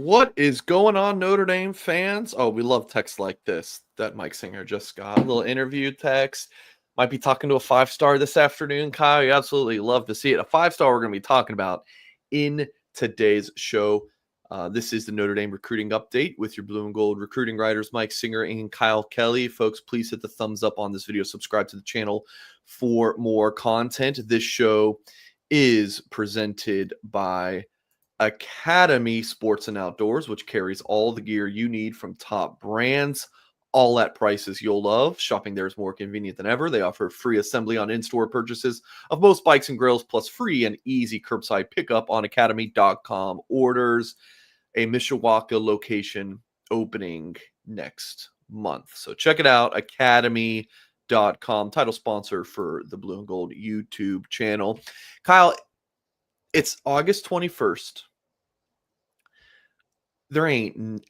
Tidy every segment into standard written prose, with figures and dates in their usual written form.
What is going on, Notre Dame fans? Oh, we love texts like this that Mike Singer just got. A little interview text. Might be talking to a 5-star this afternoon, Kyle. You absolutely love to see it. A 5-star we're going to be talking about in today's show. This is the Notre Dame recruiting update with your blue and gold recruiting writers, Mike Singer and Kyle Kelly. Folks, please hit the thumbs up on this video. Subscribe to the channel for more content. This show is presented by Academy Sports and Outdoors, which carries all the gear you need from top brands, all at prices you'll love. Shopping there is more convenient than ever. They offer free assembly on in-store purchases of most bikes and grills, plus free and easy curbside pickup on academy.com orders. A Mishawaka location opening next month. So check it out, academy.com, title sponsor for the Blue and Gold YouTube channel. Kyle, it's August 21st. There ain't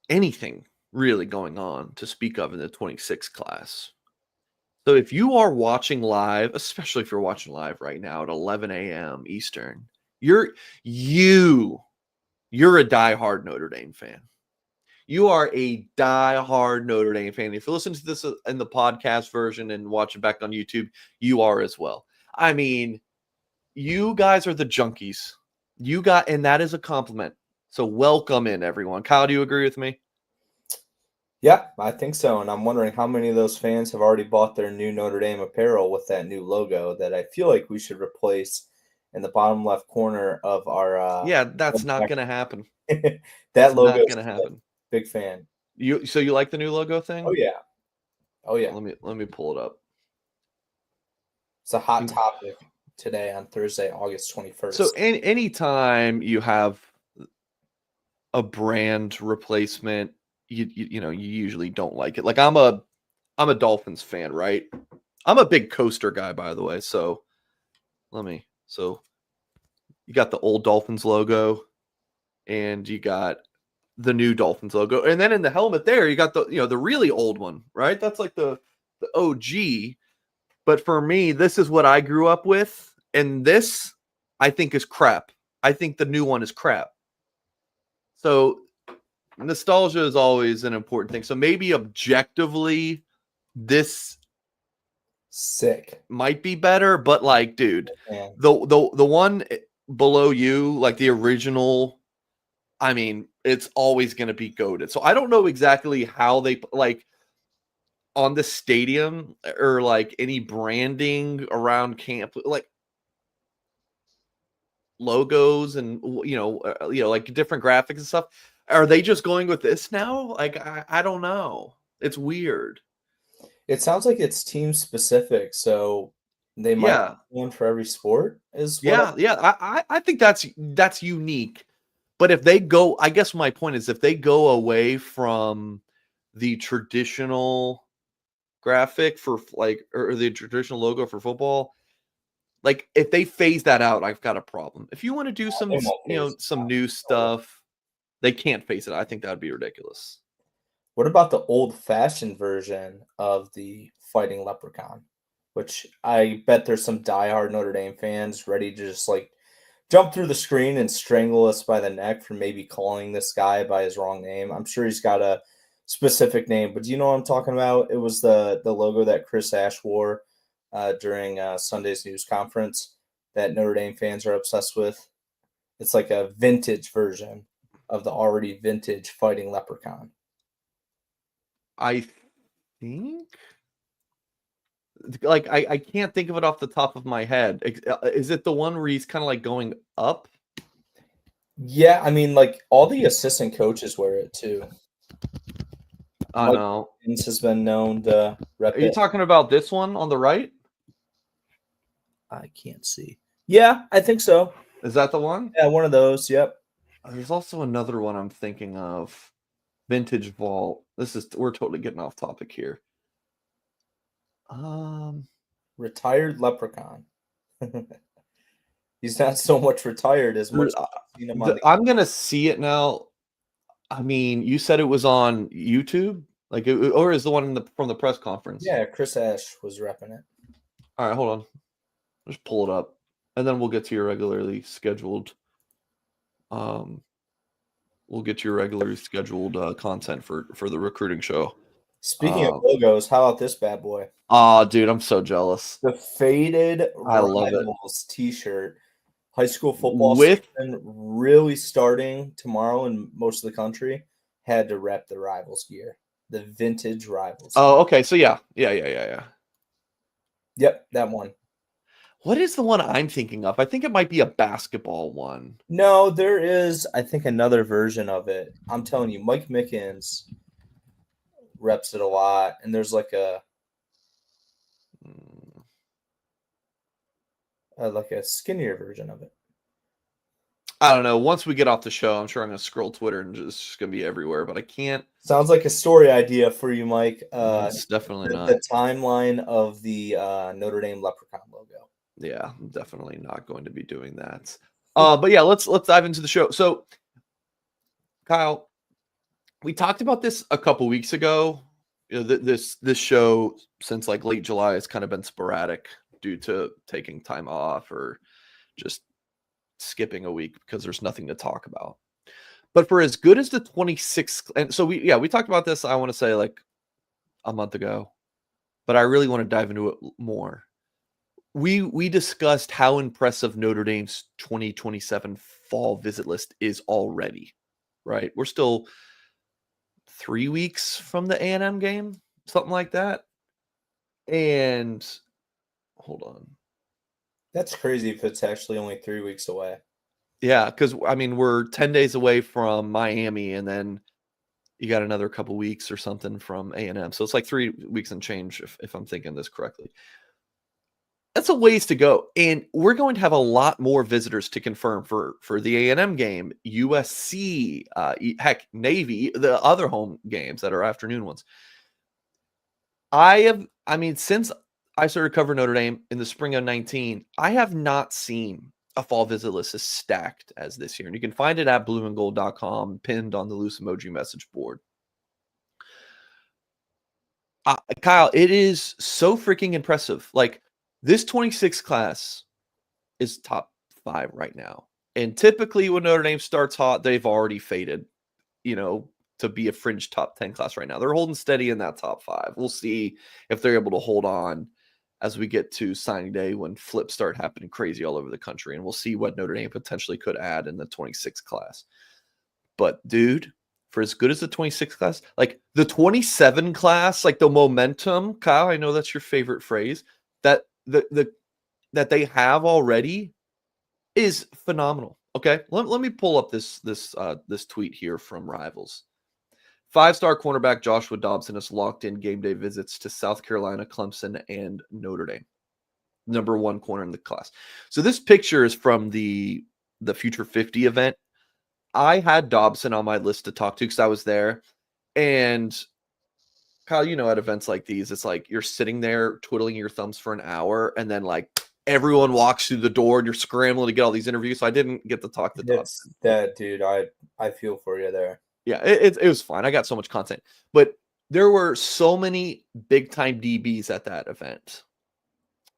anything really going on to speak of in the 26 class. So if you are watching live, especially if you're watching live right now at 11 a.m. Eastern, you're a diehard Notre Dame fan. You are a diehard Notre Dame fan. If you listen to this in the podcast version and watch it back on YouTube, you are as well. I mean, you guys are the junkies. And that is a compliment. So welcome in, everyone. Kyle, do you agree with me? Yeah, I think so. And I'm wondering how many of those fans have already bought their new Notre Dame apparel with that new logo that I feel like we should replace in the bottom left corner of our Yeah, that's not going to happen. That logo not is going to happen. Big fan. So you like the new logo thing? Oh yeah. Oh yeah. Let me pull it up. It's a hot topic today on Thursday, August 21st. So anytime you have a brand replacement, you usually don't like it. Like I'm a Dolphins fan, right? I'm a big coaster guy, by the way. So so you got the old Dolphins logo and you got the new Dolphins logo. And then in the helmet there, you got the really old one, right? That's like the OG. But for me, this is what I grew up with. And this, I think, is crap. I think the new one is crap. So nostalgia is always an important thing. So maybe objectively, this sick might be better. But like, dude, the one below you, like the original, I mean, it's always going to be goated. So I don't know exactly how they like on the stadium or like any branding around camp, like logos and like different graphics and stuff. Are they just going with this now? Like I don't know. It's weird. It sounds like it's team specific, so they might have one for every sport. I think that's unique. But if they go, I guess my point is if they go away from the traditional graphic for like or the traditional logo for football, like if they phase that out, I've got a problem. If you want to do some some new stuff, they can't phase it. I think that would be ridiculous. What about the old-fashioned version of the Fighting Leprechaun? Which I bet there's some diehard Notre Dame fans ready to just like jump through the screen and strangle us by the neck for maybe calling this guy by his wrong name. I'm sure he's got a specific name, but do you know what I'm talking about? It was the logo that Chris Ash wore during Sunday's news conference that Notre Dame fans are obsessed with. It's like a vintage version of the already vintage Fighting Leprechaun. I think like I can't think of it off the top of my head. Is it the one where he's kind of like going up? Yeah, I mean, like all the assistant coaches wear it too. I know. This has been known to rep Are you talking about this one on the right? I can't see. Yeah, I think so. Is that the one? Yeah, one of those. Yep. There's also another one I'm thinking of. Vintage Vault. We're totally getting off topic here. Retired Leprechaun. He's not so much retired as much. I'm gonna see it now. I mean, you said it was on YouTube, like, or is the one from the press conference? Yeah, Chris Ash was repping it. All right, hold on. Just pull it up, and then we'll get to your regularly scheduled We'll get your regularly scheduled content for the recruiting show. Speaking of logos, how about this bad boy? Dude, I'm so jealous. The faded I love it. Rivals T-shirt. High school football With season really starting tomorrow in most of the country. Had to rep the Rivals gear, the vintage Rivals. okay, so yeah. Yep, that one. What is the one I'm thinking of? I think it might be a basketball one. No, there is, I think, another version of it. I'm telling you, Mike Mickens reps it a lot, and there's like a skinnier version of it. I don't know. Once we get off the show, I'm sure I'm going to scroll Twitter and it's just going to be everywhere, but I can't. Sounds like a story idea for you, Mike. It's definitely not. The timeline of the Notre Dame Leprechaun logo. Yeah, I'm definitely not going to be doing that. But yeah, let's dive into the show. So, Kyle, we talked about this a couple weeks ago. You know, this show since like late July has kind of been sporadic due to taking time off or just skipping a week because there's nothing to talk about. But for as good as the 26th, and so we talked about this, I want to say like a month ago, but I really want to dive into it more. We discussed how impressive Notre Dame's 2027 fall visit list is already, right? We're still 3 weeks from the A&M game, something like that. And hold on. That's crazy if it's actually only 3 weeks away. Yeah, because I mean we're 10 days away from Miami, and then you got another couple weeks or something from A&M. So it's like 3 weeks and change if I'm thinking this correctly. That's a ways to go, and we're going to have a lot more visitors to confirm for the A&M game, USC, heck, Navy, the other home games that are afternoon ones. Since I started covering Notre Dame in the spring of 19, I have not seen a fall visit list as stacked as this year, and you can find it at blueandgold.com, pinned on the loose emoji message board. Kyle, it is so freaking impressive. Like, this 26 class is top 5 right now. And typically when Notre Dame starts hot, they've already faded, to be a fringe top 10 class right now. They're holding steady in that top 5. We'll see if they're able to hold on as we get to signing day when flips start happening crazy all over the country. And we'll see what Notre Dame potentially could add in the 26 class. But dude, for as good as the 26 class, like the 27 class, like the momentum, Kyle, I know that's your favorite phrase, that that they have already is phenomenal. Okay, let me pull up this tweet here from Rivals. 5-star cornerback Joshua Dobson has locked in game day visits to South Carolina, Clemson, and Notre Dame. Number 1 corner in the class. So this picture is from the Future 50 event. I had Dobson on my list to talk to because I was there. And Kyle, at events like these, it's like you're sitting there twiddling your thumbs for an hour, and then like everyone walks through the door and you're scrambling to get all these interviews. So I didn't get to talk to Dobson. That dude, I feel for you there. Yeah, it was fine. I got so much content, but there were so many big time DBs at that event.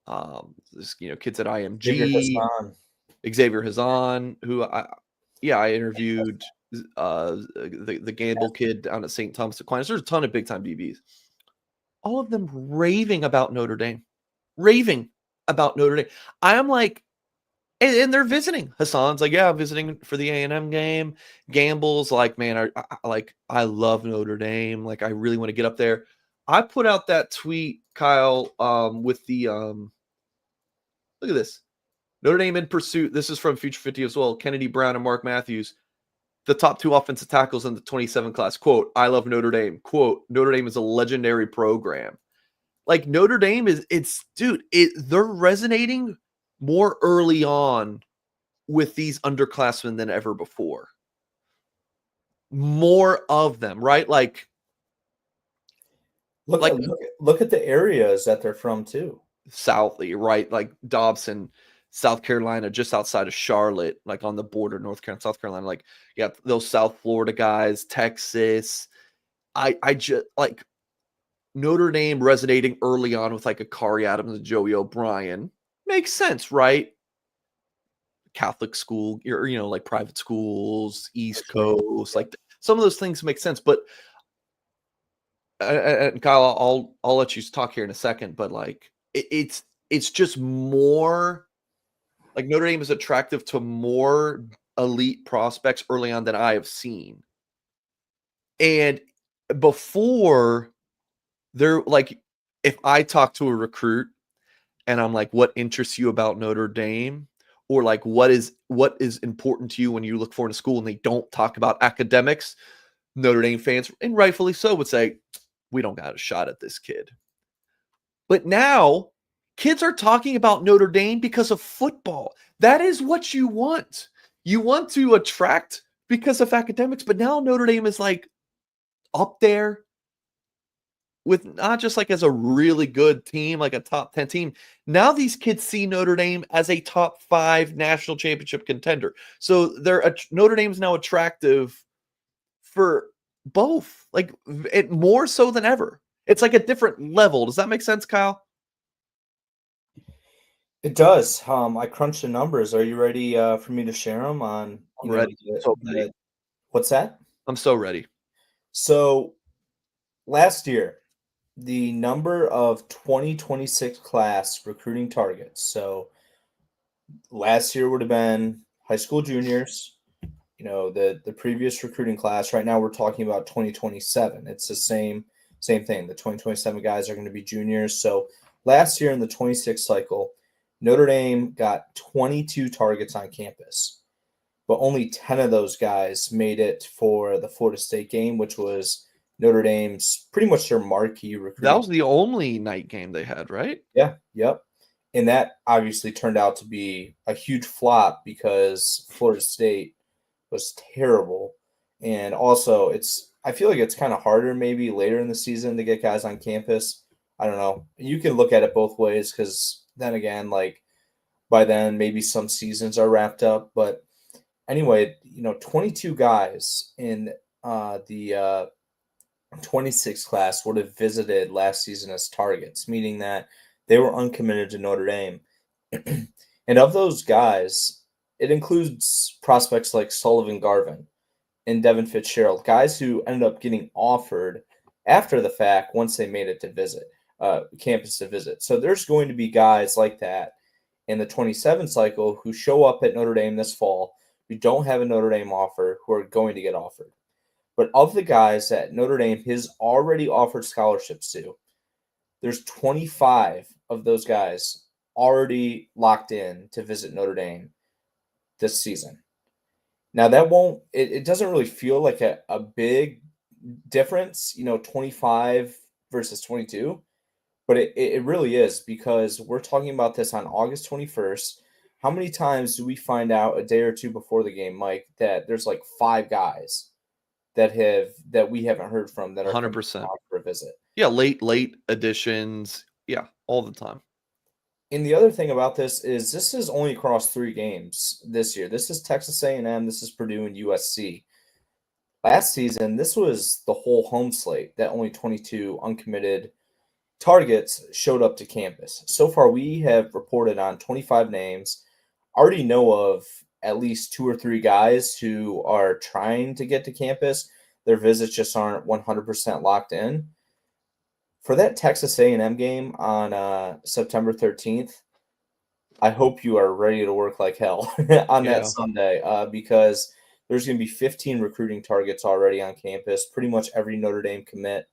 Kids at IMG, Xavier Hazan, who I interviewed. The Gamble kid down at St. Thomas Aquinas. There's a ton of big time DBs. All of them raving about Notre Dame. I am like, and they're visiting. Hassan's like, yeah, I'm visiting for the A&M game. Gamble's like, man, I love Notre Dame. Like, I really want to get up there. I put out that tweet, Kyle, with the look at this. Notre Dame in pursuit. This is from Future 50 as well. Kennedy Brown and Mark Matthews, the top 2 offensive tackles in the 27 class. Quote, I love Notre Dame. Quote, Notre Dame is a legendary program. Like, Notre Dame they're resonating more early on with these underclassmen than ever before. More of them, right? Like, look at the areas that they're from too. Southly, right? Like Dobson, South Carolina, just outside of Charlotte, like on the border, North Carolina, South Carolina, like, yeah, those South Florida guys, Texas. I just like Notre Dame resonating early on with like a Kari Adams and Joey O'Brien. Makes sense, right? Catholic school, or like private schools, For East sure. Coast, like some of those things make sense. But and Kyle, I'll let you talk here in a second. But like it's just more like Notre Dame is attractive to more elite prospects early on than I have seen. And before they're like, if I talk to a recruit and I'm like, what interests you about Notre Dame? Or like what is important to you when you look for in a school, and they don't talk about academics, Notre Dame fans, and rightfully so, would say, we don't got a shot at this kid. But now kids are talking about Notre Dame because of football. That is what you want. You want to attract because of academics, but now Notre Dame is like up there with not just like as a really good team, like a top 10 team. Now these kids see Notre Dame as a top 5 national championship contender. So Notre Dame's now attractive for both, like it more so than ever. It's like a different level. Does that make sense, Kyle? It does. I crunched the numbers. Are you ready for me to share them on, I'm ready. So ready. What's that? I'm so ready. So last year, the number of 2026 class recruiting targets. So last year would have been high school juniors, the previous recruiting class. Right now we're talking about 2027. It's the same thing. The 2027 guys are going to be juniors. So last year in the 26 cycle, Notre Dame got 22 targets on campus, but only 10 of those guys made it for the Florida State game, which was Notre Dame's pretty much their marquee That recruiting. was the only night game they had, right? Yeah, yep. And that obviously turned out to be a huge flop because Florida State was terrible. And also I feel like it's kind of harder maybe later in the season to get guys on campus. I don't know. You can look at it both ways, because then again, like by then maybe some seasons are wrapped up. But anyway, 22 guys in the 26 class would have visited last season as targets, meaning that they were uncommitted to Notre Dame. And of those guys, it includes prospects like Sullivan Garvin and Devin Fitzgerald, guys who ended up getting offered after the fact once they made it to visit campus to visit. So there's going to be guys like that in the 27 cycle who show up at Notre Dame this fall who don't have a Notre Dame offer, who are going to get offered. But of the guys that Notre Dame has already offered scholarships to, there's 25 of those guys already locked in to visit Notre Dame this season. Now it doesn't really feel like a big difference, 25 versus 22, but it really is, because we're talking about this on August 21st. How many times do we find out a day or two before the game, Mike, that there's like 5 guys that we haven't heard from that are coming 100%. for a visit? Yeah, late additions. Yeah, all the time. And the other thing about this is only across 3 games this year. This is Texas A&M, this is Purdue, and USC. Last season, this was the whole home slate that only 22 uncommitted targets showed up to campus. So far, we have reported on 25 names. Already know of at least 2 or 3 guys who are trying to get to campus. Their visits just aren't 100% locked in. For that Texas A&M game on September 13th, I hope you are ready to work like hell on that Sunday, because there's going to be 15 recruiting targets already on campus, pretty much every Notre Dame commit.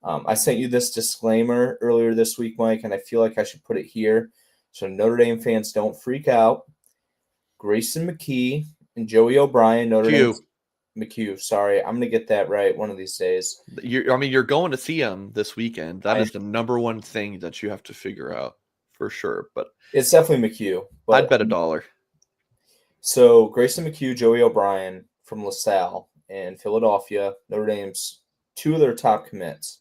I sent you this disclaimer earlier this week, Mike, and I feel like I should put it here so Notre Dame fans don't freak out. Grayson McKee and Joey O'Brien, Notre Dame McHugh, sorry, I'm going to get that right one of these days. You're going to see him this weekend. That is the number one thing that you have to figure out for sure. But it's definitely McHugh. But I'd bet $1. So Grayson McHugh, Joey O'Brien from LaSalle and Philadelphia, Notre Dame's 2 of their top commits.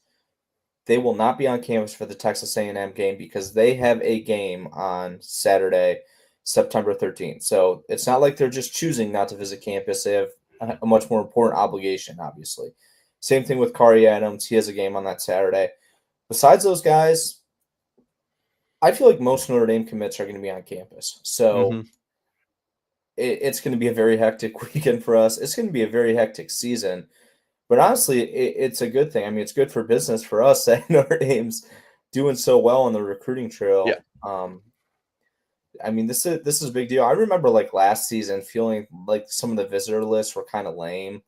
They will not be on campus for the Texas A&M game because they have a game on Saturday, September 13th. So it's not like they're just choosing not to visit campus. They have a much more important obligation, obviously. Same thing with Kari Adams. He has a game on that Saturday. Besides those guys, I feel like most Notre Dame commits are going to be on campus. So it's going to be a very hectic weekend for us. It's going to be a very hectic season. But honestly, it's a good thing. I mean, it's good for business for us that Notre Dame's doing so well on the recruiting Yeah. trail. I mean, this is a big deal. I remember like last season feeling like some of the visitor lists were kind of lame.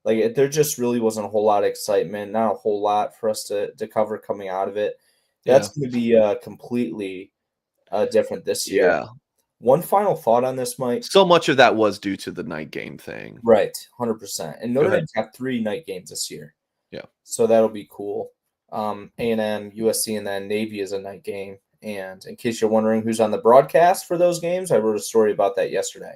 Like there just really wasn't a whole lot of excitement, not a whole lot for us to cover coming out of it. Yeah. That's going to be completely different this year. Yeah. One final thought on this, Mike. So much of that was due to the night game thing. Right, 100%. And Go Notre ahead. Dame's got 3 night games this year, Yeah. so that'll be cool. A&M, USC, and then Navy is a night game. And in case you're wondering who's on the broadcast for those games, I wrote a story about that yesterday.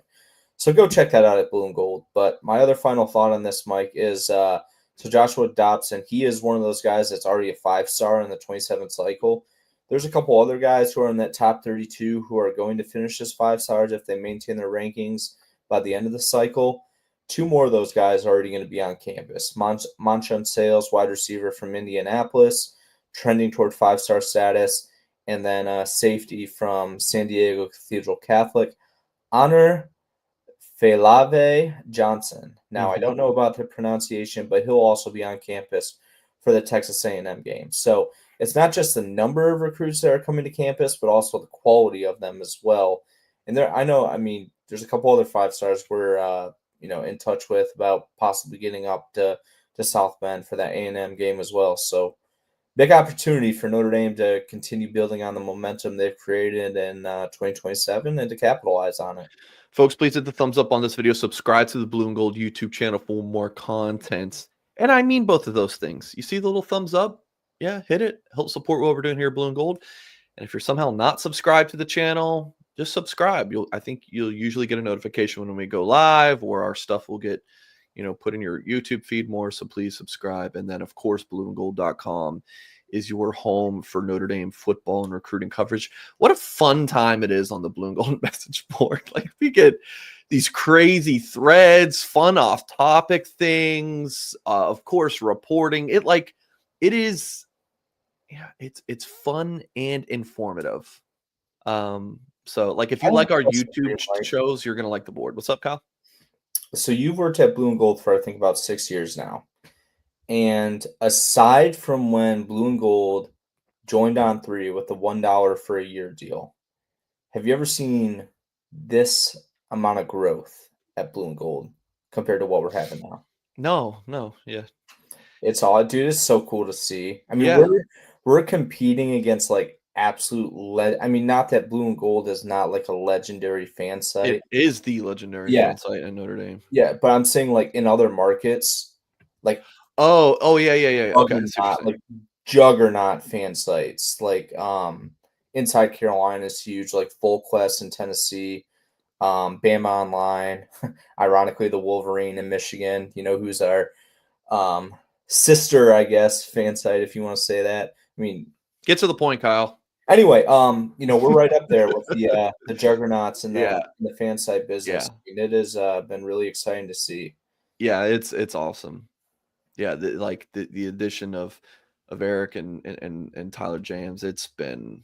So go check that out at Blue and Gold. But my other final thought on this, Mike, is so Joshua Dobson, he is one of those guys that's already a 5-star in the 27th cycle. There's a couple other guys who are in that top 32 who are going to finish as 5-stars if they maintain their rankings by the end of the cycle. 2 more of those guys are already going to be on campus. Monchon Sales, wide receiver from Indianapolis, trending toward 5-star status. And then safety from San Diego Cathedral Catholic, Honor Felave Johnson. Now, I don't know about the pronunciation, but he'll also be on campus for the Texas A&M game. So it's not just the number of recruits that are coming to campus, but also the quality of them as well. And there's a couple other 5-stars we're in touch with about possibly getting up to South Bend for that A&M game as well. So big opportunity for Notre Dame to continue building on the momentum they've created in 2027 and to capitalize on it. Folks, please hit the thumbs up on this video. Subscribe to the Blue and Gold YouTube channel for more content. And I mean both of those things. You see the little thumbs up? Yeah, hit it. Help support what we're doing here at Blue and Gold. And if you're somehow not subscribed to the channel, just subscribe. I think you'll usually get a notification when we go live, or our stuff will get, put in your YouTube feed more. So please subscribe. And then, of course, blueandgold.com is your home for Notre Dame football and recruiting coverage. What a fun time it is on the Blue and Gold message board. Like, we get these crazy threads, fun off-topic things, of course, reporting. It's fun and informative. So like if you like our YouTube shows, you're gonna like the board. What's up, Kyle? So you've worked at Blue and Gold for I think about 6 years now. And aside from when Blue and Gold joined On3 with the $1 for a year deal, have you ever seen this amount of growth at Blue and Gold compared to what we're having now? No, yeah. It's all, dude, it's so cool to see. I mean, Yeah. we're competing against like absolute I mean, not that Blue and Gold is not like a legendary fan site. It is the legendary fan site in Notre Dame. Yeah, but I'm saying like in other markets, like Oh yeah. Okay. like juggernaut fan sites. Like Inside Carolina is huge, like Full Quest in Tennessee, Bama Online, ironically the Wolverine in Michigan, who's our sister, I guess, fan site, if you want to say that. I mean, get to the point, Kyle. Anyway, we're right up there with the juggernauts and the fan site business. Yeah. I mean, it has been really exciting to see. Yeah, it's awesome. Yeah, the addition of Eric and Tyler James, it's been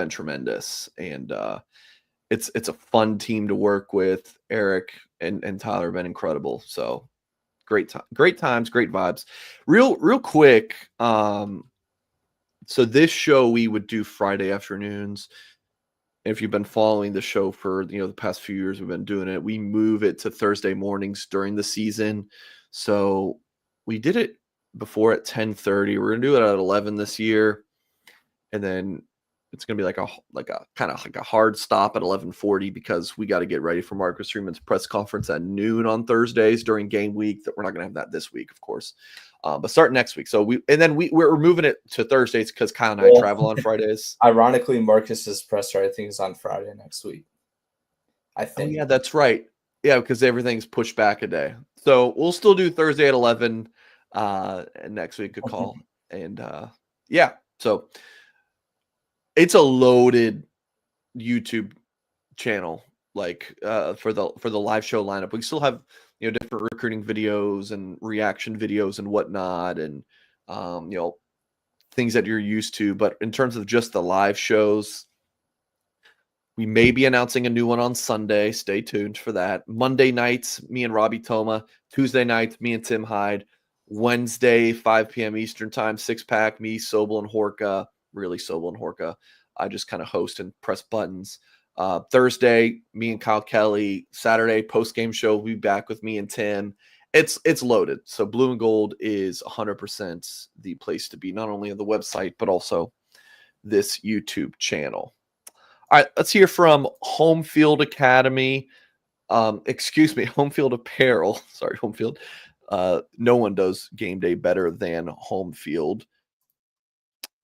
tremendous, and it's a fun team to work with. Eric and Tyler have been incredible. So great times, great vibes. Real quick. So this show we would do Friday afternoons. If you've been following the show for the past few years, we've been doing it. We move it to Thursday mornings during the season. So we did it before at 10:30. We're gonna do it at 11 this year, and then it's gonna be like a kind of like a hard stop at 11:40 because we got to get ready for Marcus Freeman's press conference at noon on Thursdays during game week. That we're not gonna have that this week, of course, but start next week. So we're moving it to Thursdays because Kyle and I travel on Fridays. Ironically, Marcus's presser I think is on Friday next week. I think. Oh, yeah, that's right. Yeah, because everything's pushed back a day. So we'll still do Thursday at 11 and next week a call. And yeah, so it's a loaded YouTube channel like for the live show lineup. We still have different recruiting videos and reaction videos and whatnot, and things that you're used to. But in terms of just the live shows, We may be announcing a new one on Sunday. Stay tuned for that. Monday nights, me and Robbie Toma. Tuesday nights, me and Tim Hyde. Wednesday, 5 p.m. Eastern time, 6-pack, me, Sobel, and Horka. Really, Sobel and Horka. I just kind of host and press buttons. Thursday, me and Kyle Kelly. Saturday, post-game show, we'll be back with me and Tim. It's loaded. So Blue and Gold is 100% the place to be, not only on the website, but also this YouTube channel. All right, let's hear from Homefield Academy. Homefield Apparel. Sorry, Homefield. No one does game day better than Homefield,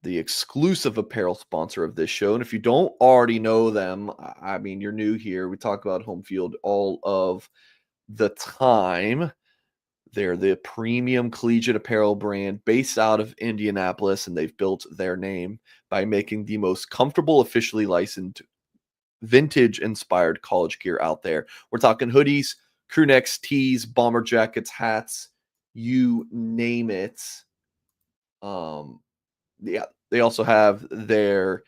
the exclusive apparel sponsor of this show. And if you don't already know them, I mean, you're new here. We talk about Homefield all of the time. They're the premium collegiate apparel brand based out of Indianapolis, and they've built their name by making the most comfortable, officially licensed vintage-inspired college gear out there. We're talking hoodies, crew necks, tees, bomber jackets, hats, you name it. Yeah, they also have their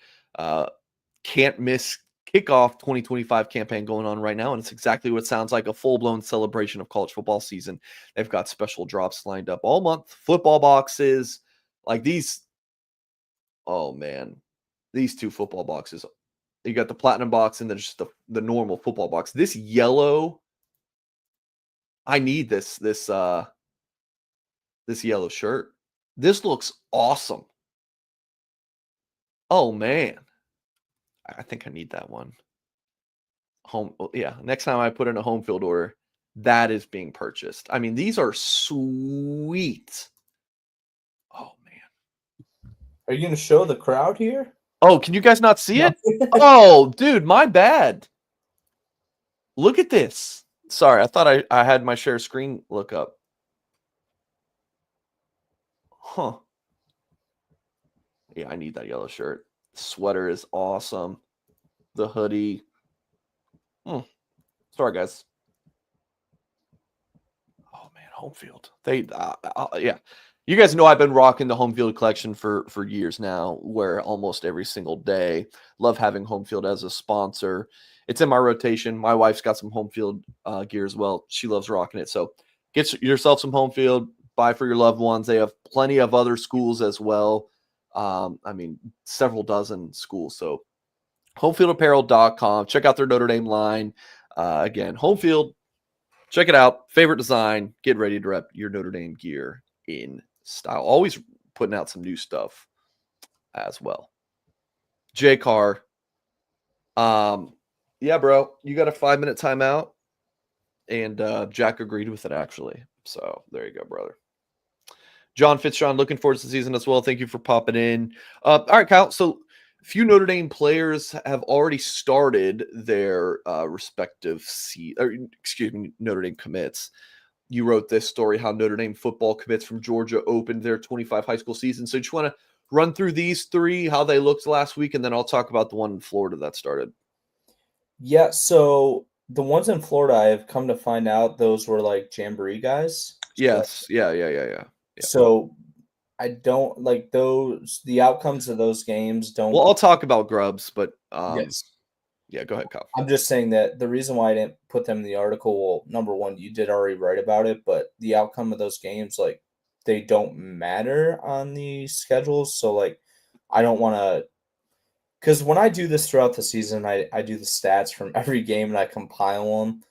can't miss kickoff 2025 campaign going on right now, and it's exactly what it sounds like, a full-blown celebration of college football season. They've got special drops lined up all month, football boxes like these. Oh man, these 2 football boxes. You got the platinum box and then just the normal football box. This yellow, I need this yellow shirt. This looks awesome. Oh man, I think I need that one. Yeah, next time I put in a home field order, that is being purchased. I mean, these are sweet. Oh man. Are you going to show the crowd here? Oh, can you guys not see No. it? Oh, dude, my bad. Look at this. Sorry, I thought I had my share screen look up. Huh. Yeah, I need that yellow shirt. Sweater is awesome. The hoodie. Sorry, guys. Oh man, Homefield. They, yeah. You guys know I've been rocking the Homefield collection for years now, where almost every single day. Love having Homefield as a sponsor. It's in my rotation. My wife's got some Homefield gear as well. She loves rocking it. So get yourself some Homefield. Buy for your loved ones. They have plenty of other schools as well. I mean, several dozen schools. So homefieldapparel.com. Check out their Notre Dame line. Again, Homefield. Check it out. Favorite design. Get ready to rep your Notre Dame gear in style. Always putting out some new stuff as well. J Carr. Yeah, bro. You got a 5-minute timeout. And Jack agreed with it, actually. So there you go, brother. John Fitzjohn, looking forward to the season as well. Thank you for popping in. All right, Kyle. So a few Notre Dame players have already started their respective Notre Dame commits. You wrote this story, how Notre Dame football commits from Georgia opened their 25 high school season. So just want to run through these 3, how they looked last week, and then I'll talk about the one in Florida that started. Yeah, so the ones in Florida, I have come to find out those were like Jamboree guys. Yes. Yeah. So I don't like those. The outcomes of those games don't. Well, I'll talk about Grubbs, but Yes. Yeah, go ahead, Kyle. I'm just saying that the reason why I didn't put them in the article, well, number one, you did already write about it, but the outcome of those games, like, they don't matter on the schedules. So, like, I don't want to, because when I do this throughout the season, I do the stats from every game and I compile them,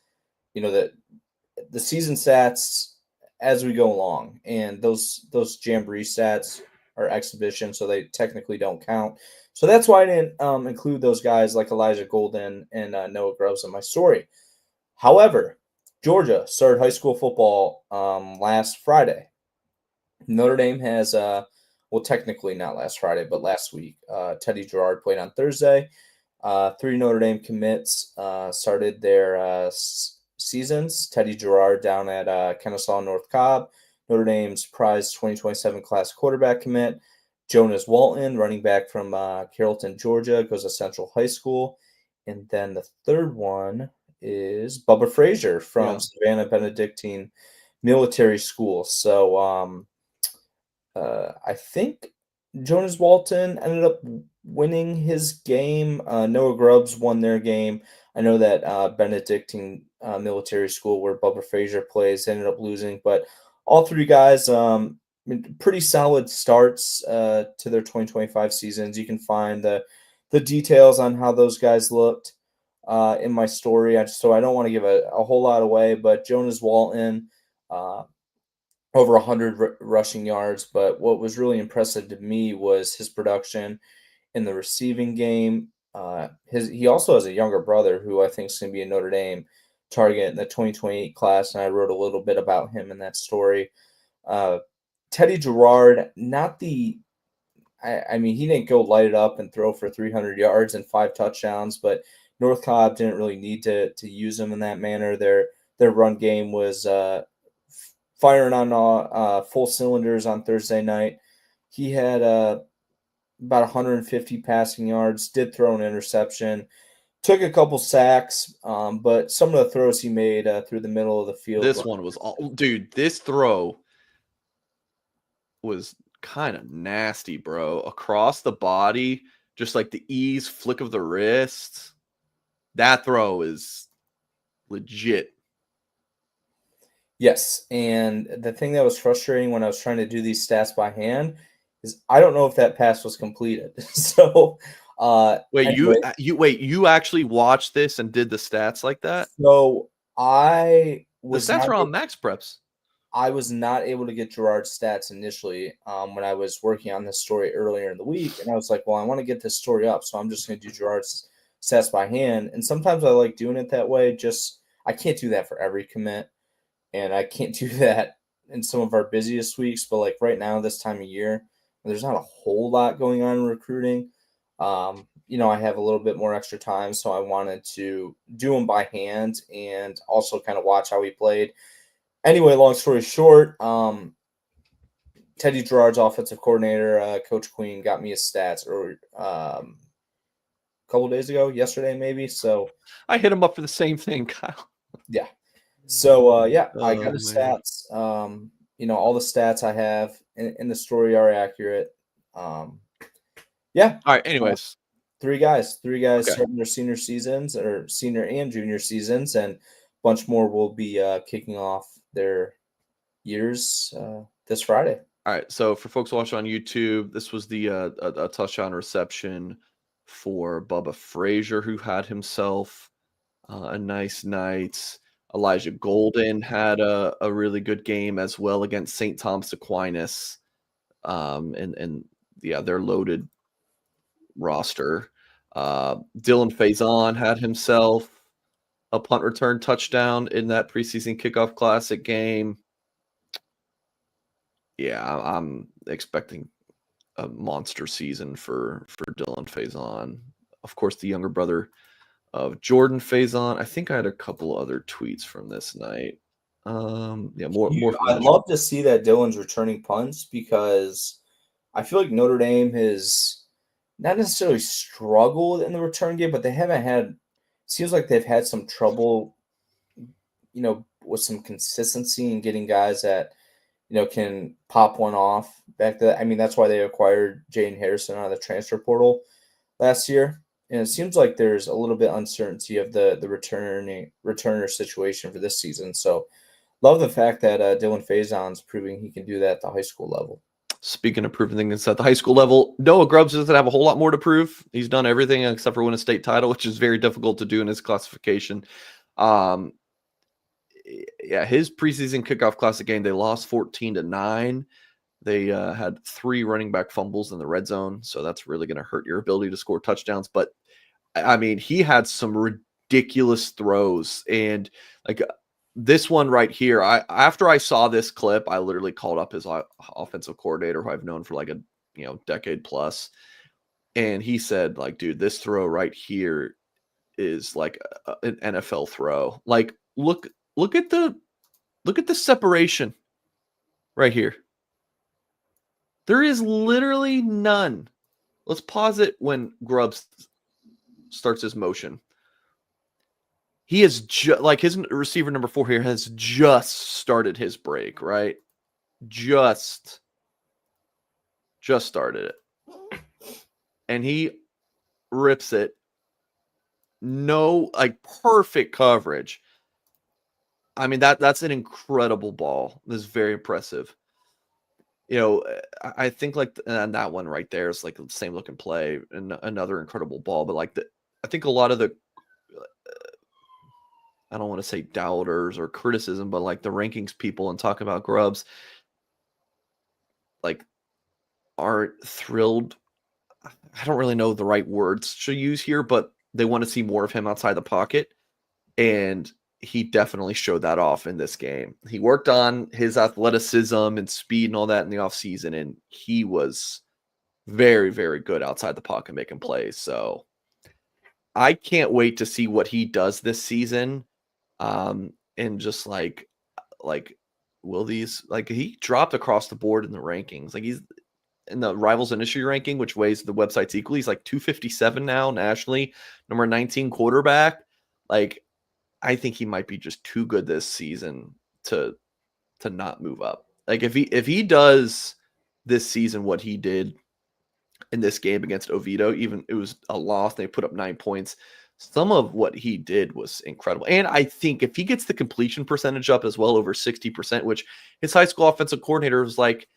the season stats as we go along, and those Jamboree stats are exhibition, so they technically don't count. So that's why I didn't include those guys like Elijah Golden and Noah Groves in my story. However, Georgia started high school football last Friday. Notre Dame has, well, technically not last Friday, but last week. Teddy Gerard played on Thursday. 3 Notre Dame commits started their seasons. Teddy Gerard down at Kennesaw North Cobb. Notre Dame's prize 2027 class quarterback commit. Jonas Walton, running back from Carrollton, Georgia, goes to Central High School. And then the third one is Bubba Frazier from Savannah Benedictine Military School. So I think Jonas Walton ended up winning his game. Noah Grubbs won their game. I know that Benedictine Military School, where Bubba Frazier plays, ended up losing, but all three guys, pretty solid starts to their 2025 seasons. You can find the details on how those guys looked in my story. So I don't want to give a whole lot away, but Jonas Walton, over 100 rushing yards. But what was really impressive to me was his production in the receiving game. He also has a younger brother who I think is going to be a Notre Dame target in the 2028 class, and I wrote a little bit about him in that story. Teddy Gerard, not the I mean, he didn't go light it up and throw for 300 yards and 5 touchdowns, but North Cobb didn't really need to use him in that manner. Their run game was firing on full cylinders on Thursday night. He had about 150 passing yards, did throw an interception, took a couple sacks, but some of the throws he made through the middle of the field. This one was all, dude. This throw was kind of nasty, bro. Across the body, just like the ease flick of the wrist. That throw is legit. Yes, and the thing that was frustrating when I was trying to do these stats by hand is I don't know if that pass was completed. So, anyway, you actually watched this and did the stats like that? So The stats are on Max Preps. I was not able to get Gerard's stats initially when I was working on this story earlier in the week, and I was like, well, I want to get this story up, so I'm just going to do Gerard's stats by hand. And sometimes I like doing it that way. Just I can't do that for every commit. And I can't do that in some of our busiest weeks, but like right now, this time of year, there's not a whole lot going on in recruiting. I have a little bit more extra time, so I wanted to do them by hand and also kind of watch how he played. Anyway, long story short, Teddy Gerard's offensive coordinator, Coach Queen, got me his stats a couple days ago, yesterday maybe. So I hit him up for the same thing, Kyle. Yeah. So I got Oh, his man. stats. All the stats I have in the story are accurate. Yeah. All right. Anyways, Three guys okay. starting their senior seasons or senior and junior seasons, and a bunch more will be kicking off their years this Friday. All right. So for folks watching on YouTube, this was the a touchdown reception for Bubba Frazier, who had himself a nice night. Elijah Golden had a really good game as well against St. Thomas Aquinas. And yeah, they're loaded roster. Dylan Faison had himself a punt return touchdown in that preseason kickoff classic game. Yeah, I'm expecting a monster season for Dylan Faison. Of course, the younger brother of Jordan Faison. I think I had a couple other tweets from this night. More from I'd that. love to see that Dylan's returning punts because I feel like Notre Dame has not necessarily struggled in the return game, but they haven't had. Seems like they've had some trouble, with some consistency in getting guys that can pop one off. That's why they acquired Jaden Harrison out of the transfer portal last year. And it seems like there's a little bit uncertainty of the returner situation for this season. So love the fact that Dylan Faison's proving he can do that at the high school level. Speaking of proving things at the high school level, Noah Grubbs doesn't have a whole lot more to prove. He's done everything except for win a state title, which is very difficult to do in his classification. His preseason kickoff classic game, they lost 14-9. They had 3 running back fumbles in the red zone, so that's really going to hurt your ability to score touchdowns. But I mean, he had some ridiculous throws, and like this one right here. After I saw this clip, I literally called up his offensive coordinator, who I've known for like a decade plus, and he said, like, dude, this throw right here is like an NFL throw. Like, look at the separation right here. There is literally none. Let's pause it when Grubbs starts his motion. He is like his receiver number 4 here has just started his break, right? Just started it. and he rips it. No, like perfect coverage. I mean, that's an incredible ball. This is very impressive. I think like that one right there is like the same looking play and another incredible ball. But like I think a lot of the I don't want to say doubters or criticism, but like the rankings people and talking about Grubbs, like aren't thrilled. I don't really know the right words to use here, but they want to see more of him outside the pocket. And he definitely showed that off in this game. He worked on his athleticism and speed and all that in the offseason, and he was very, very good outside the pocket making plays. So I can't wait to see what he does this season. And just like will these like he dropped across the board in the rankings. Like he's in the Rivals Industry ranking, which weighs the websites equally. He's like 257 now nationally, number 19 quarterback. Like I think he might be just too good this season to not move up. Like if he does this season what he did in this game against Oviedo, even it was a loss, they put up 9 points. Some of what he did was incredible. And I think if he gets the completion percentage up as well, over 60%, which his high school offensive coordinator was like,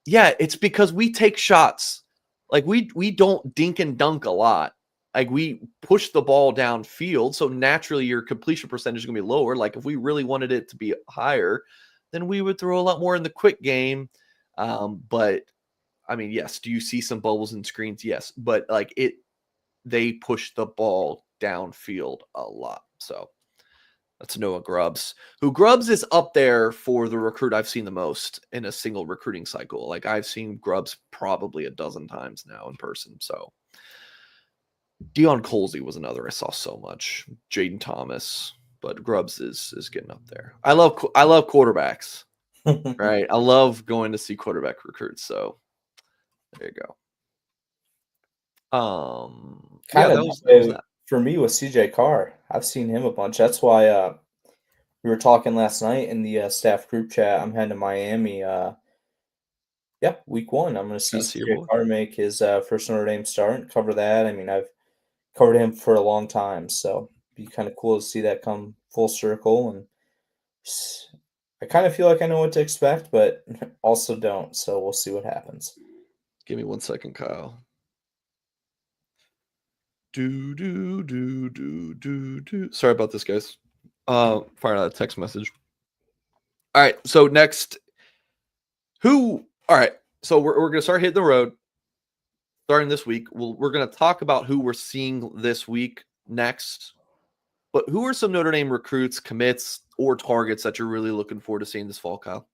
yeah, it's because we take shots. Like we don't dink and dunk a lot. Like we push the ball downfield. So naturally your completion percentage is going to be lower. Like if we really wanted it to be higher, then we would throw a lot more in the quick game. But I mean, yes, do you see some bubbles and screens? Yes. But like they push the ball downfield a lot. So that's Noah Grubbs, who Grubbs is up there for the recruit I've seen the most in a single recruiting cycle. Like I've seen Grubbs probably a dozen times now in person. So Deion Colsey was another I saw so much. Jaden Thomas, but Grubbs is getting up there. I love quarterbacks, right? I love going to see quarterback recruits. So there you go. Kind That of was that. for me with CJ Carr. I've seen him a bunch. That's why we were talking last night in the staff group chat. I'm heading to Miami. Week 1. I'm going to see Gotta see your CJ boy. Carr make his first Notre Dame start and cover that. I mean, I've covered him for a long time, so it'd be kind of cool to see that come full circle. And I kind of feel like I know what to expect, but also don't. So we'll see what happens. Give me 1 second, Kyle. Sorry about this, guys. Firing out a text message. All right, so next, all right, so we're gonna start hitting the road starting this week. We're gonna talk about who we're seeing this week next, but who are some Notre Dame recruits, commits, or targets that you're really looking forward to seeing this fall, Kyle?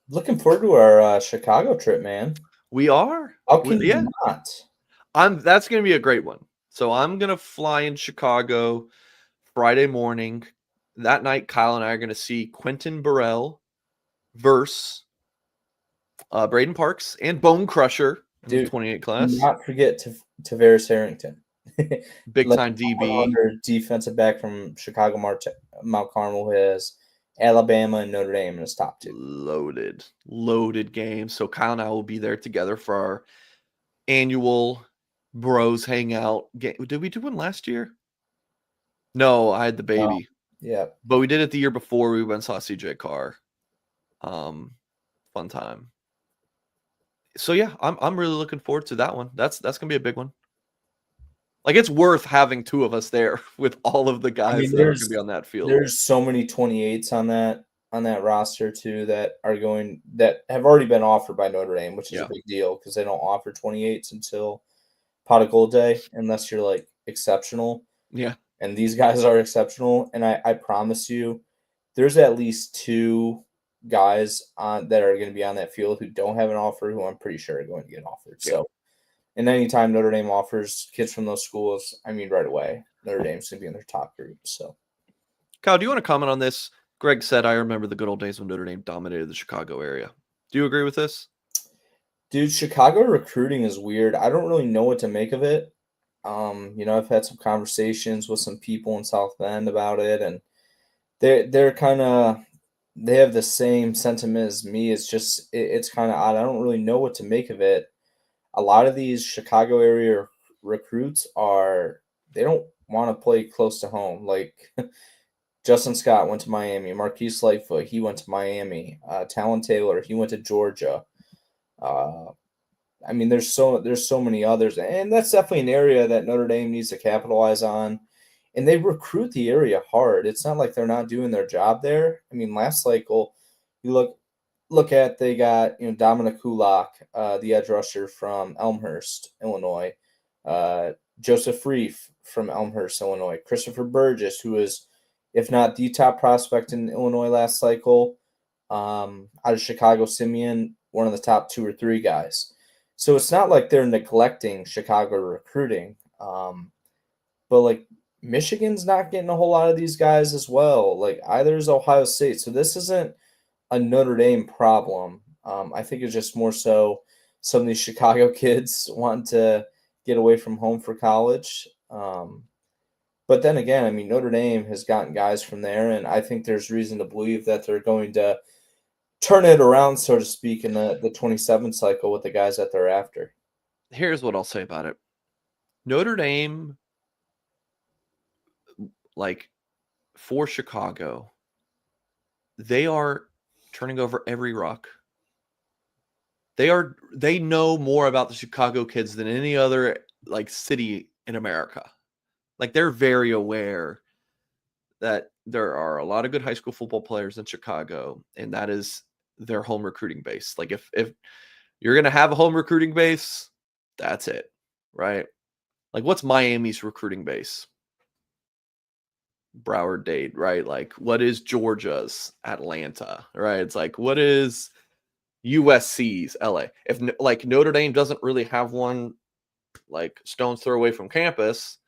Looking forward to our Chicago trip, man. We are. How can you not? That's gonna be a great one. So I'm gonna fly in Chicago Friday morning. That night, Kyle and I are going to see Quentin Burrell versus Braden Parks and Bone Crusher in the Dude, 28 do class. not forget Tavares Harrington. Big time DB. Defensive back from Chicago Mount Carmel, who has Alabama and Notre Dame in his top 2. Loaded game. So Kyle and I will be there together for our annual Bros Hangout game. Did we do one last year? No, I had the baby. Yeah. But we did it the year before. We went and saw CJ Carr. Fun time. So yeah, I'm really looking forward to that one. That's gonna be a big one. Like it's worth having 2 of us there with all of the guys that are gonna be on that field. There's so many 28s on that roster too that have already been offered by Notre Dame, which is a big deal because they don't offer 28s until Pot of Gold Day unless you're like exceptional. Yeah. And these guys are exceptional. And I promise you, there's at least 2 guys that are going to be on that field who don't have an offer, who I'm pretty sure are going to get offered. Yeah. So, and anytime Notre Dame offers kids from those schools, I mean, right away, Notre Dame's going to be in their top group. So, Kyle, do you want to comment on this? Greg said, I remember the good old days when Notre Dame dominated the Chicago area. Do you agree with this? Dude, Chicago recruiting is weird. I don't really know what to make of it. I've had some conversations with some people in South Bend about it, and they're kind of they have the same sentiment as me. It's just it's kind of odd. I don't really know what to make of it. a lot of these Chicago area recruits they don't want to play close to home. Like Justin Scott went to Miami, Marquise Lightfoot, he went to Miami, Talon Taylor, he went to Georgia. Uh, I mean, there's so many others, and that's definitely an area that Notre Dame needs to capitalize on. And they recruit the area hard. It's not like they're not doing their job there. I mean, last cycle, you look at they got Dominic Kulak, the edge rusher from Elmhurst, Illinois, Joseph Reef from Elmhurst, Illinois, Christopher Burgess, who is, if not the top prospect in Illinois last cycle, out of Chicago, Simeon, one of the top 2 or 3 guys. So it's not like they're neglecting Chicago recruiting, but like Michigan's not getting a whole lot of these guys as well. Like either is Ohio State. So this isn't a Notre Dame problem. I think it's just more so some of these Chicago kids want to get away from home for college. But then again, I mean, Notre Dame has gotten guys from there, and I think there's reason to believe that they're going to turn it around, so to speak, in the 27 cycle with the guys that they're after. Here's what I'll say about it. Notre Dame, like for Chicago, they are turning over every rock. They know more about the Chicago kids than any other like city in America. Like they're very aware that there are a lot of good high school football players in Chicago, and that is their home recruiting base. Like if you're gonna have a home recruiting base, that's it, right? Like what's Miami's recruiting base? Broward Dade, right? Like what is Georgia's? Atlanta, right? It's like what is USC's? LA. If like Notre Dame doesn't really have one like stone's throw away from campus,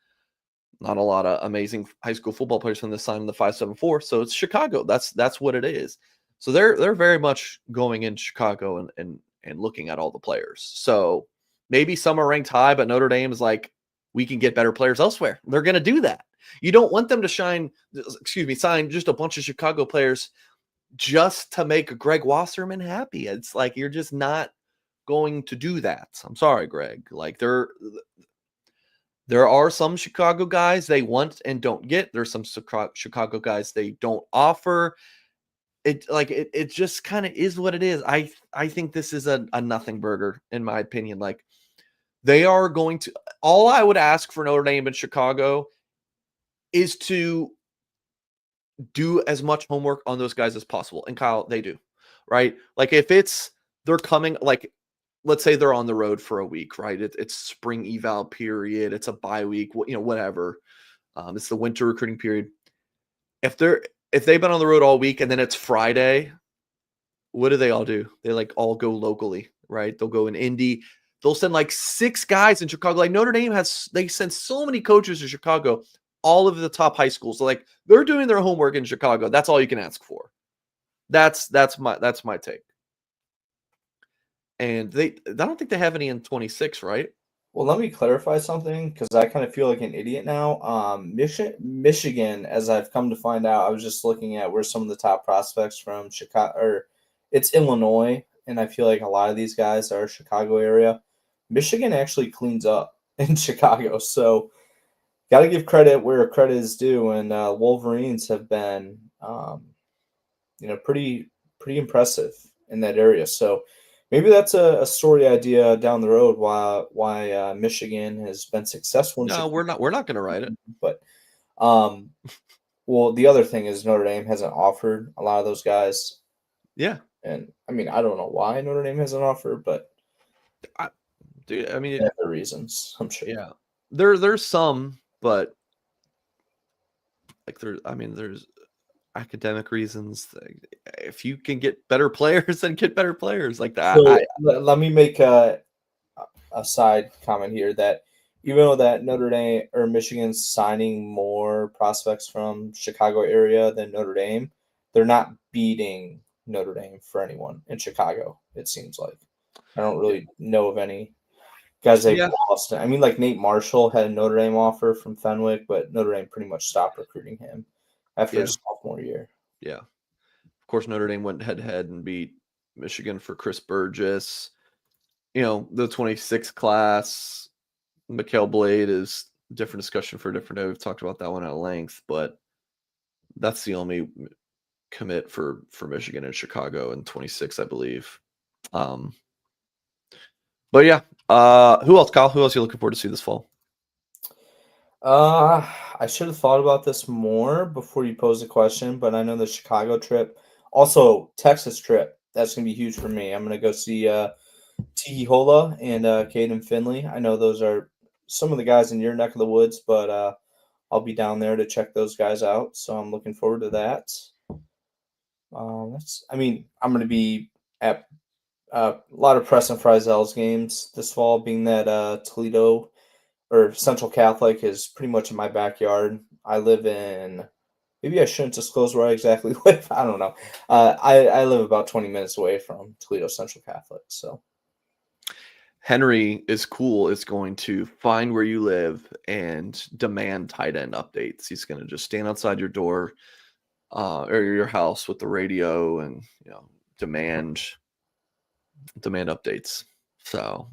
not a lot of amazing high school football players from this side in the 574. So it's Chicago. That's what it is. So they're very much going in Chicago and looking at all the players. So maybe some are ranked high, but Notre Dame is like, we can get better players elsewhere. They're going to do that. You don't want them to sign just a bunch of Chicago players just to make Greg Wasserman happy. It's like you're just not going to do that. I'm sorry, Greg. Like there are some Chicago guys they want and don't get. There's some Chicago guys they don't offer. It just kind of is what it is. I think this is a nothing burger in my opinion. Like they are going to, all I would ask for Notre Dame in Chicago is to do as much homework on those guys as possible. And Kyle, they do, right? Like if they're coming, like let's say they're on the road for a week, right? It's spring eval period. It's a bye week, whatever. It's the winter recruiting period. If they've been on the road all week and then it's Friday, what do they all do? They like all go locally, right? They'll go in Indy. They'll send like 6 guys in Chicago. Like Notre Dame they send so many coaches to Chicago, all of the top high schools. So like they're doing their homework in Chicago. That's all you can ask for. That's my take. And I don't think they have any in 26, right? Well, let me clarify something because I kind of feel like an idiot now. Michigan, as I've come to find out, I was just looking at where some of the top prospects from Chicago, or it's Illinois, and I feel like a lot of these guys are Chicago area. Michigan actually cleans up in Chicago, so got to give credit where credit is due. And Wolverines have been, pretty impressive in that area. So maybe that's a story idea down the road why Michigan has been successful in No, Chicago. we're not going to write it. But well, the other thing is Notre Dame hasn't offered a lot of those guys. Yeah. And I mean, I don't know why Notre Dame hasn't offered, but I mean, they have their reasons, I'm sure. yeah. There's some, but like there's academic reasons. If you can get better players, then get better players like that. So let me make a side comment here that even though that Notre Dame or Michigan's signing more prospects from Chicago area than Notre Dame, they're not beating Notre Dame for anyone in Chicago, it seems like. I don't really know of any guys they've lost. I mean, like Nate Marshall had a Notre Dame offer from Fenwick, but Notre Dame pretty much stopped recruiting him after his sophomore year. Yeah. Of course, Notre Dame went head-to-head and beat Michigan for Chris Burgess. the 26 class, Mikael Blade is a different discussion for a different day. We've talked about that one at length, but that's the only commit for Michigan and Chicago in 26, I believe. Um, but yeah, who else, Kyle? Who else are you looking forward to see this fall? I should have thought about this more before you posed the question, but I know the Chicago trip, also Texas trip. That's gonna be huge for me. I'm gonna go see Tiki Hola and Caden Finley. I know those are some of the guys in your neck of the woods, but I'll be down there to check those guys out. So I'm looking forward to that. I'm going to be at a lot of Preston Frizel's games this fall, being that Toledo or Central Catholic is pretty much in my backyard. I live in, maybe I shouldn't disclose where I exactly live. I don't know. I live about 20 minutes away from Toledo Central Catholic. So, Henry is cool. Is going to find where you live and demand tight end updates. He's going to just stand outside your door or your house with the radio and demand updates. So,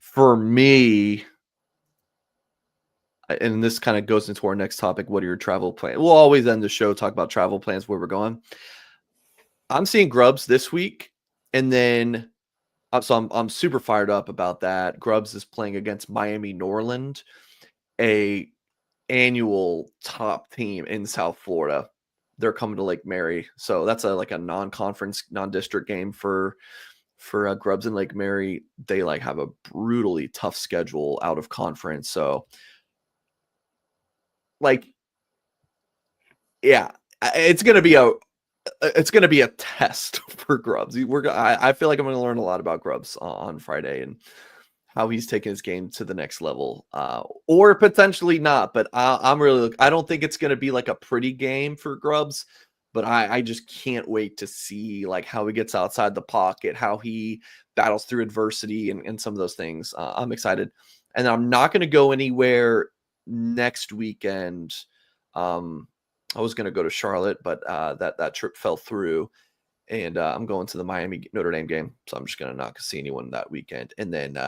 for me, and this kind of goes into our next topic. What are your travel plans? We'll always end the show talk about travel plans, where we're going. I'm seeing Grubbs this week, and then so I'm super fired up about that. Grubbs is playing against Miami Norland, a annual top team in South Florida. They're coming to Lake Mary, so that's like a non-conference, non-district game for Grubbs and Lake Mary. They have a brutally tough schedule out of conference, so yeah, it's gonna be a test for Grubbs. I feel like I'm going to learn a lot about Grubbs on Friday and how he's taking his game to the next level, or potentially not. But I don't think it's going to be like a pretty game for Grubbs. But I just can't wait to see how he gets outside the pocket, how he battles through adversity, and some of those things. I'm excited, and I'm not going to go anywhere next weekend. I was going to go to Charlotte, but that trip fell through, and I'm going to the Miami Notre Dame game, so I'm just going to not see anyone that weekend. And then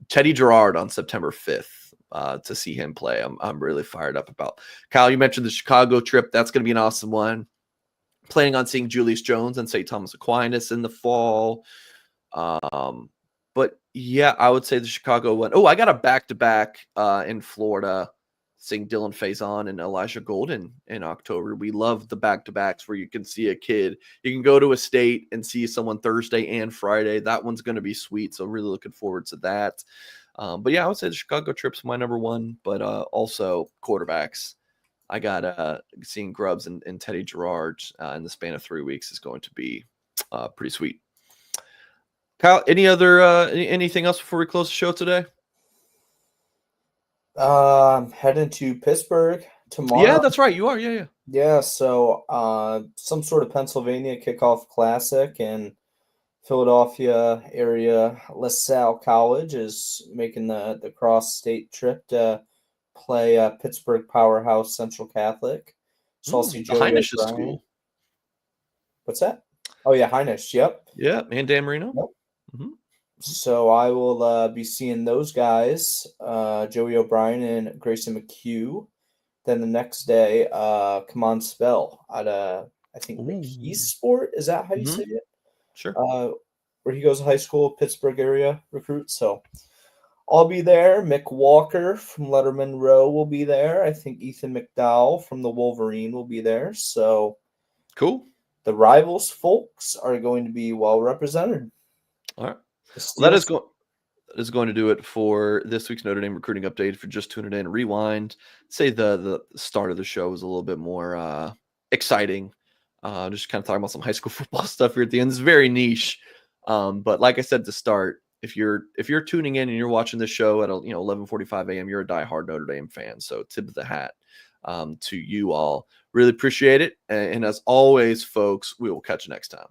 Teddy Gerard on September 5th to see him play. I'm really fired up about. Kyle, you mentioned the Chicago trip. That's going to be an awesome one. Planning on seeing Julius Jones and St. Thomas Aquinas in the fall. But yeah, I would say the Chicago one. Oh, I got a back-to-back in Florida, seeing Dylan Faison and Elijah Golden in October. We love the back-to-backs where you can see a kid. You can go to a state and see someone Thursday and Friday. That one's going to be sweet, so really looking forward to that. But yeah, I would say the Chicago trip's my number one, but also quarterbacks. I got seeing Grubbs and Teddy Gerard in the span of 3 weeks is going to be pretty sweet. Kyle, anything else before we close the show today? I'm heading to Pittsburgh tomorrow. Yeah, that's right. You are. Yeah. Yeah, so some sort of Pennsylvania kickoff classic in Philadelphia area. LaSalle College is making the cross-state trip to play Pittsburgh powerhouse Central Catholic. So I'll see The Joey Heinisch O'Brien. school. What's that? Oh yeah, Heinisch. Yep. Yeah, and Dan Marino. Yep. Mm-hmm. So I will be seeing those guys, Joey O'Brien and Grayson McHugh. Then the next day, come on spell at I think McKees Sport. Is that how you say it? Sure. Where he goes to high school, Pittsburgh area recruit. So I'll be there. Mick Walker from Letterman Row will be there. I think Ethan McDowell from the Wolverine will be there. So cool. The Rivals folks are going to be well represented. All right. Well, that is going to do it for this week's Notre Dame recruiting update. If you're just tuning in, rewind. Say the start of the show was a little bit more exciting. Just kind of talking about some high school football stuff here at the end. It's very niche, but like I said at the start, if you're tuning in and you're watching this show at 11:45 a.m., you're a diehard Notre Dame fan. So tip of the hat to you all. Really appreciate it, and as always, folks, we will catch you next time.